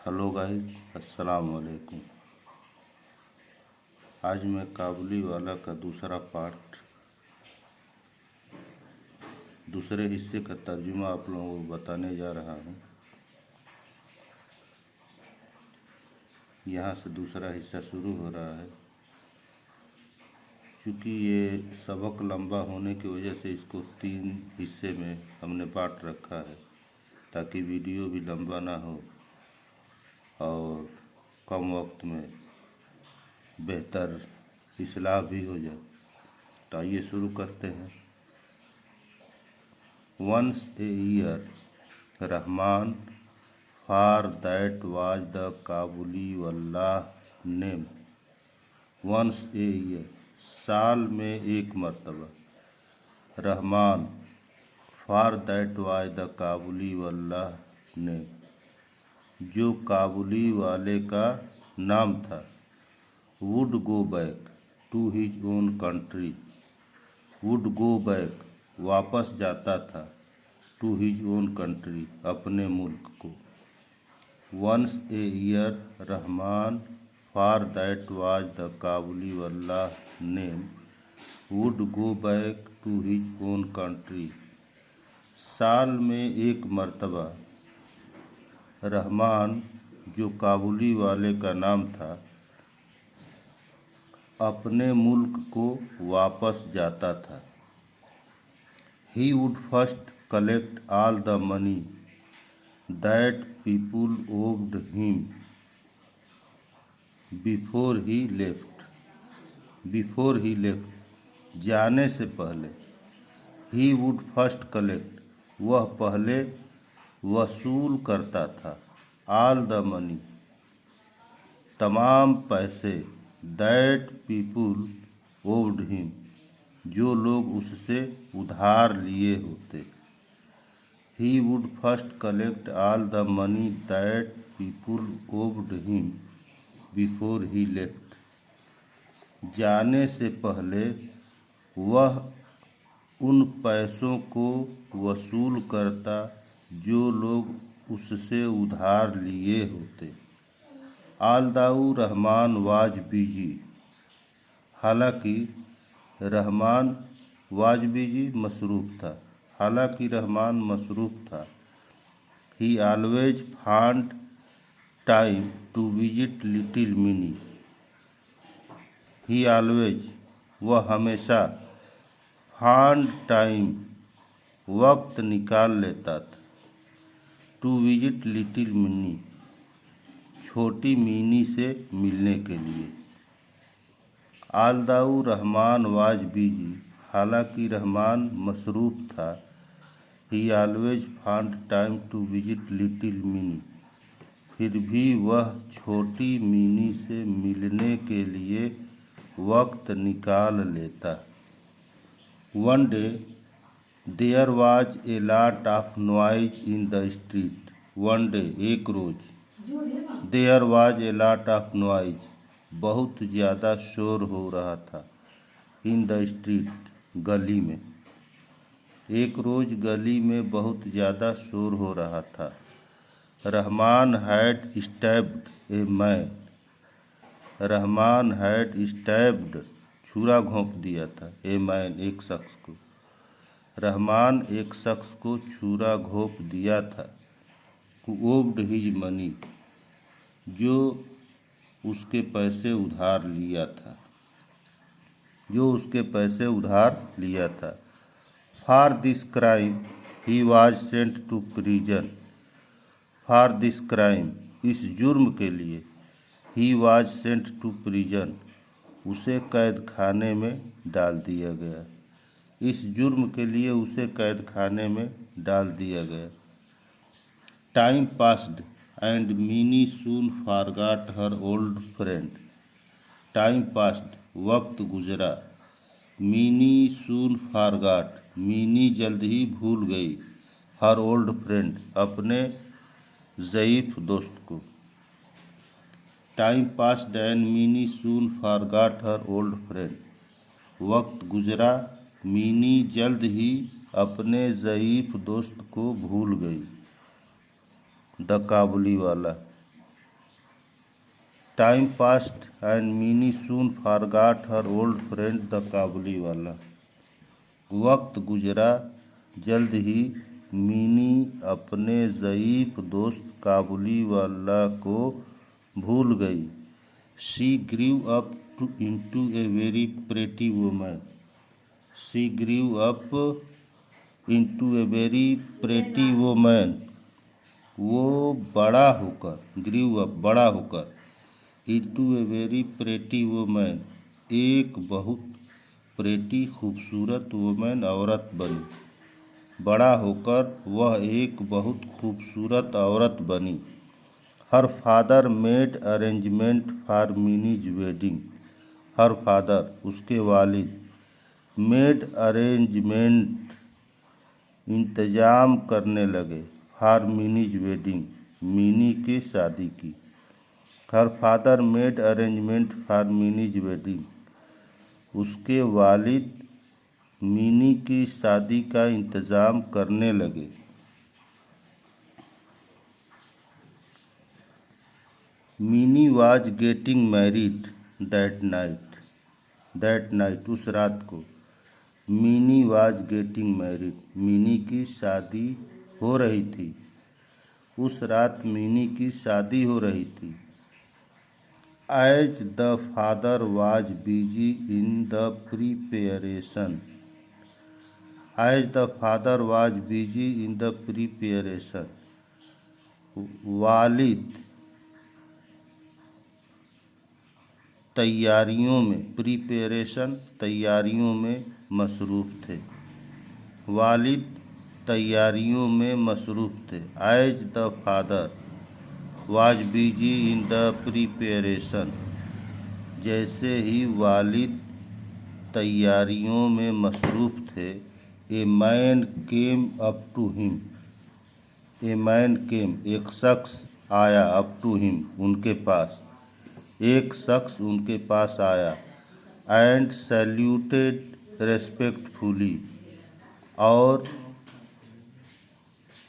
Hello guys, अस्सलाम वालेकुम। आज मैं काबुली वाला का दूसरा पार्ट, दूसरे हिस्से का तर्जुमा आप लोगों को बताने जा रहा हूँ। यहाँ से दूसरा हिस्सा शुरू हो रहा है। क्योंकि ये सबक लंबा होने की वजह से इसको 3 हिस्से में हमने बांट रखा है, ताकि वीडियो भी लंबा ना हो और कम वक्त में बेहतर इस्लाह भी हो जाए। तो आइए शुरू करते हैं। Once a year, Rahman, for that was the Kabuli Wallah name. Once a year, साल में एक मरतबा। Rahman, for that was the kabuli Wallah name, जो काबुली वाले का नाम था। would go back to his own country, would go back वापस जाता था, टू हिज ओन कंट्री अपने मुल्क को। Once a year Rahman, for that was the Kabuliwala name, would go back to his own country, साल में एक मरतबा। रहमान, जो काबुली वाले का नाम था, अपने मुल्क को वापस जाता था। He would first collect all the money that people owed him before he left. Before he left, जाने से पहले। He would first collect, वह पहले वसूल करता था। All the money, तमाम पैसे। That people owed him, जो लोग उससे उधार लिए होते। He would first collect all the money that people owed him before he left. जाने से पहले वह उन पैसों को वसूल करता जो लोग उससे उधार लिए होते। आल्दाऊ रहमान वाज बिजी, हालांकि रहमान वाज बिजी मसरूफ़ था। हालांकि रहमान मसरूफ़ था। He always found time to visit little Mini. He always, वह हमेशा, फाउंड टाइम, वक्त निकाल लेता था, टू विजिट लिटिल मिनी, छोटी मिनी से मिलने के लिए। आल्दाऊ रहमान वाज बिजी, हालांकि रहमान मसरूफ़ था। He always found time to visit little Mini, फिर भी वह छोटी मिनी से मिलने के लिए वक्त निकाल लेता। One day there was a lot of noise in the street. One day, एक रोज। There was a lot of noise, बहुत ज़्यादा शोर हो रहा था। इन द स्ट्रीट, गली में। एक रोज़ गली में बहुत ज़्यादा शोर हो रहा था। Rahman had stabbed a man. Rahman had stabbed, छुरा घोंप दिया था। ए मैन, एक शख्स को। रहमान एक शख्स को छुरा घोंप दिया था। हु ओव्ड हिज मनी, जो उसके पैसे उधार लिया था। जो उसके पैसे उधार लिया था। For this crime he was sent to prison. For this crime, इस जुर्म के लिए। He was sent to prison, उसे कैद खाने में डाल दिया गया। इस जुर्म के लिए उसे कैद खाने में डाल दिया गया। Time passed and Mini soon forgot her old friend. Time passed, वक्त गुजरा। मिनी सून फॉरगॉट, मिनी जल्द ही भूल गई। हर ओल्ड फ्रेंड, अपने ज़ईफ़ दोस्त को। Time passed and Mini soon forgot her old friend, वक्त गुजरा, मिनी जल्द ही अपने ज़ईफ़ दोस्त को भूल गई। The Kabuliwala, time passed and Mini soon forgot her old friend the Kabuliwala. वक्त गुजरा, जल्द ही मिनी अपने ज़ईफ़ दोस्त काबुली वाला को भूल गई। She grew up into a very pretty woman. She grew up into a very pretty woman. वो बड़ा होकर ग्रीव अप बड़ा होकर into a very pretty woman एक बहुत प्रेटी खूबसूरत वुमेन औरत बनी। बड़ा होकर वह एक बहुत खूबसूरत औरत बनी। Her father made arrangement for minis wedding. Her father उसके वालिद मेड अरेंजमेंट इंतज़ाम करने लगे फॉर मिनीज वेडिंग मिनी की शादी की। Her father made arrangement for minis wedding उसके वालिद मिनी की शादी का इंतज़ाम करने लगे। Mini was getting married that night उस रात को। Mini was getting married mini की शादी हो रही थी। उस रात मिनी की शादी हो रही थी। As the father was busy in the preparation. As the father was busy in the preparation वालिद तैयारियों में प्रिपरेशन तैयारियों में मसरूफ़ थे। वालिद तैयारियों में मसरूफ़ थे। As the father was busy in the preparation जैसे ही वालिद तैयारियों में मसरूफ़ थे। A man came up to him. A man came एक शख्स आया अप टू हिम उनके पास। एक शख्स उनके पास आया। एंड सैल्यूटेड रेस्पेक्टफुली और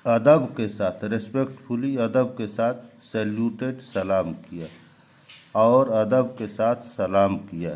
अदब के साथ रेस्पेक्टफुली अदब के साथ सैल्यूटेड सलाम किया और अदब के साथ सलाम किया।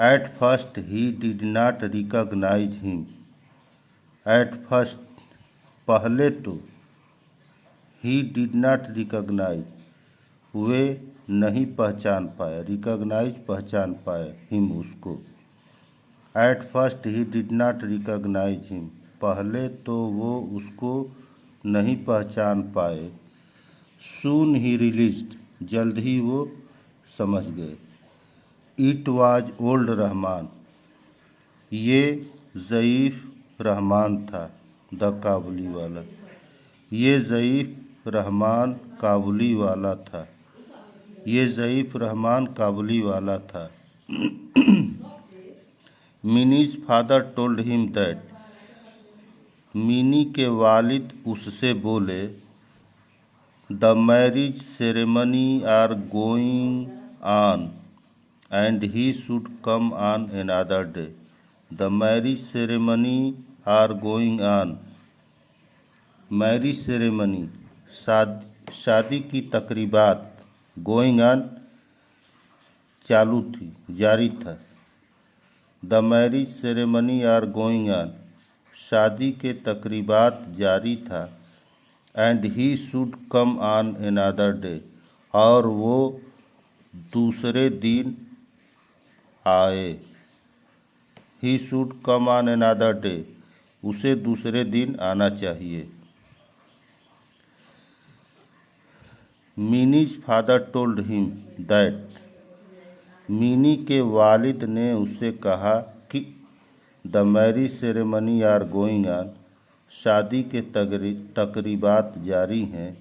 At first he did not recognise him. At first पहले तो ही डिड नॉट रिकॉग्नाइज वे नहीं पहचान पाए। रिकॉग्नाइज पहचान पाए हिम उसको। At first he did not recognise him पहले तो वो उसको नहीं पहचान पाए। सून ही रिलीज्ड जल्द ही वो समझ गए। इट वाज ओल्ड रहमान ये ज़ईफ़ रहमान था। द काबुली वाला ये ज़ईफ़ रहमान काबुली वाला था। ये ज़ईफ़ रहमान काबुली वाला था। Mini's father told him that Mini के वालिद उससे बोले the marriage ceremony are going on and he should come on another day. The marriage ceremony are going on marriage ceremony शादी की तकरीबात गोइंग ऑन चालू थी जारी था। The marriage ceremony are going on शादी के तकरीबात जारी था। And he should come on another day और वो दूसरे दिन आए। He should come on another day उसे दूसरे दिन आना चाहिए। Mini's father told him that Mini के वालिद ने उससे कहा कि the marriage ceremony are going on शादी के तकरीबात जारी हैं।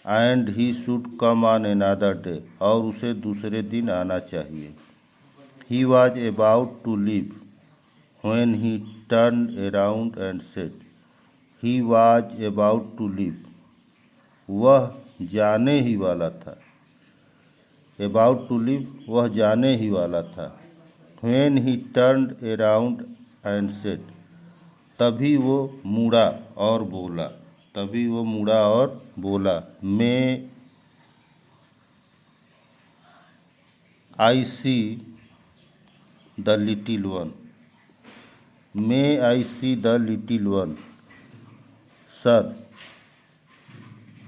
And he should come on another day और उसे दूसरे दिन आना चाहिए। He was about to leave when he turned around and said he was about to leave वह जाने ही वाला था। अबाउट टू लीव वह जाने ही वाला था। When he turned around and said तभी वो मुड़ा और बोला। तभी वो मुड़ा और बोला I see the little one. May I see the little one. Sir,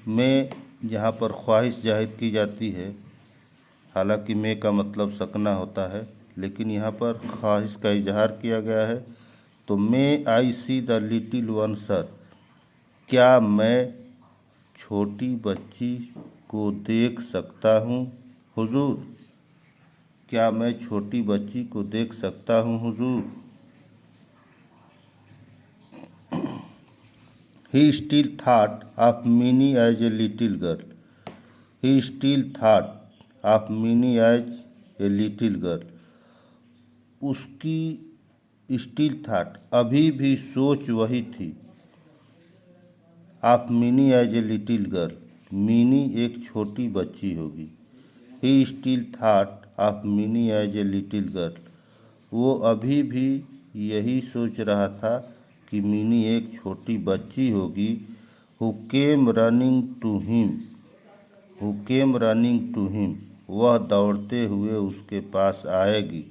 में यहाँ पर ख्वाहिश जाहिर की जाती है, हालांकि में का मतलब सकना होता है, लेकिन यहाँ पर ख्वाहिश का इजहार किया गया है। तो may I see the little one sir, क्या मैं छोटी बच्ची को देख सकता हूँ हुजूर? क्या मैं छोटी बच्ची को देख सकता हूँ हुजूर? He still thought of Minnie as a little girl. He still thought of Minnie as a little girl. उसकी स्टिल थाट अभी भी सोच वही थी। Of Mini as a little girl, Mini एक छोटी बच्ची होगी। He still thought of Mini as a little girl, वो अभी भी यही सोच रहा था कि मिनी एक छोटी बच्ची होगी। Who came running to him, who came running to him, वह दौड़ते हुए उसके पास आएगी।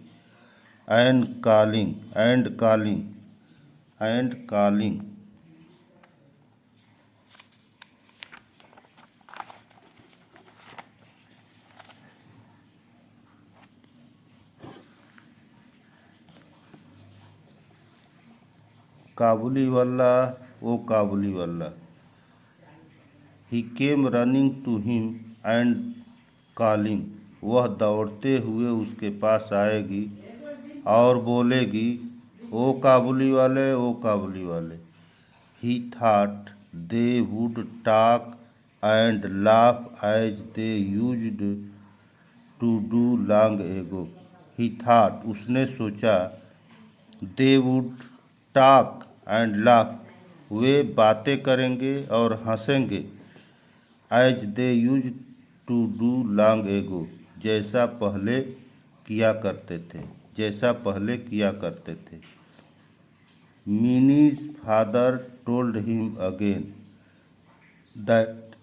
And calling, and calling, and calling, Kabuliwala, oh Kabuliwala. He came running to him and calling, वह दौड़ते हुए उसके पास आएगी और बोलेगी, ओ काबुली वाले, ओ काबुली वाले। He thought they would talk and laugh as they used to do long ago. He thought, उसने सोचा, they would talk and laugh, वे बातें करेंगे और हंसेंगे। As they use to do long ago, जैसा पहले किया करते थे, जैसा पहले किया करते थे। Mini's father told him again that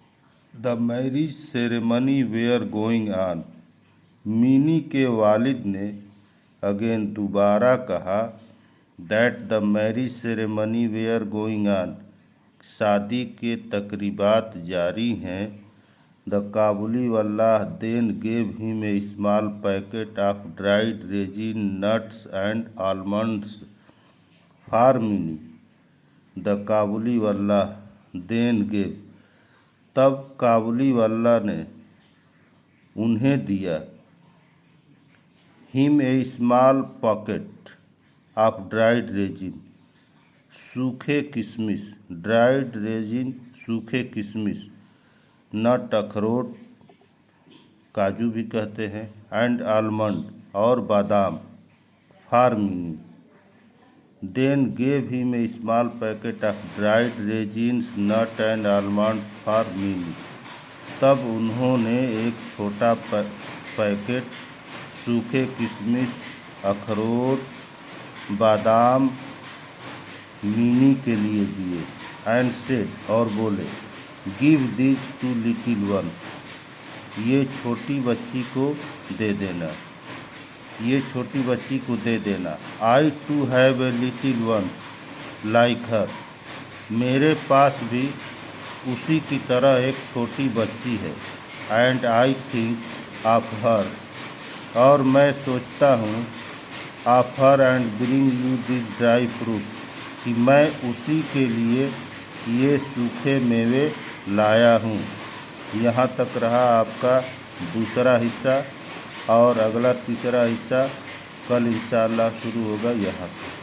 the marriage ceremony were going on. Mini के वालिद ने अगेन दोबारा कहा, that the marriage ceremony were going on, शादी के तकरीबात जारी हैं। The Kabuliwala then gave him a small packet of dried raisin nuts and almonds for Mini. The Kabuliwala then gave, तब काबुली वल्लाह ने उन्हें दिया, him a small pocket of dried resin, सूखे किशमिश, ड्राइड रेजिन सूखे किशमिश, नट अखरोट काजू भी कहते हैं, एंड आलमंड और बादाम, for Mini. Then gave him a small packet of dried raisins nut and almond for Mini, तब उन्होंने एक छोटा पैकेट सूखे किशमिश, अखरोट, बादाम मिनी के लिए दिए। एंड सेड, और बोले, give this to little one, ये छोटी बच्ची को दे देना, ये छोटी बच्ची को दे देना। I too have a little one like her, मेरे पास भी उसी की तरह एक छोटी बच्ची है। And I think of her, और मैं सोचता हूँ, of her and bring you this dry fruit, कि मैं उसी के लिए ये सूखे मेवे लाया हूँ। यहाँ तक रहा आपका दूसरा हिस्सा, और अगला तीसरा हिस्सा कल इंशाअल्लाह शुरू होगा यहाँ से।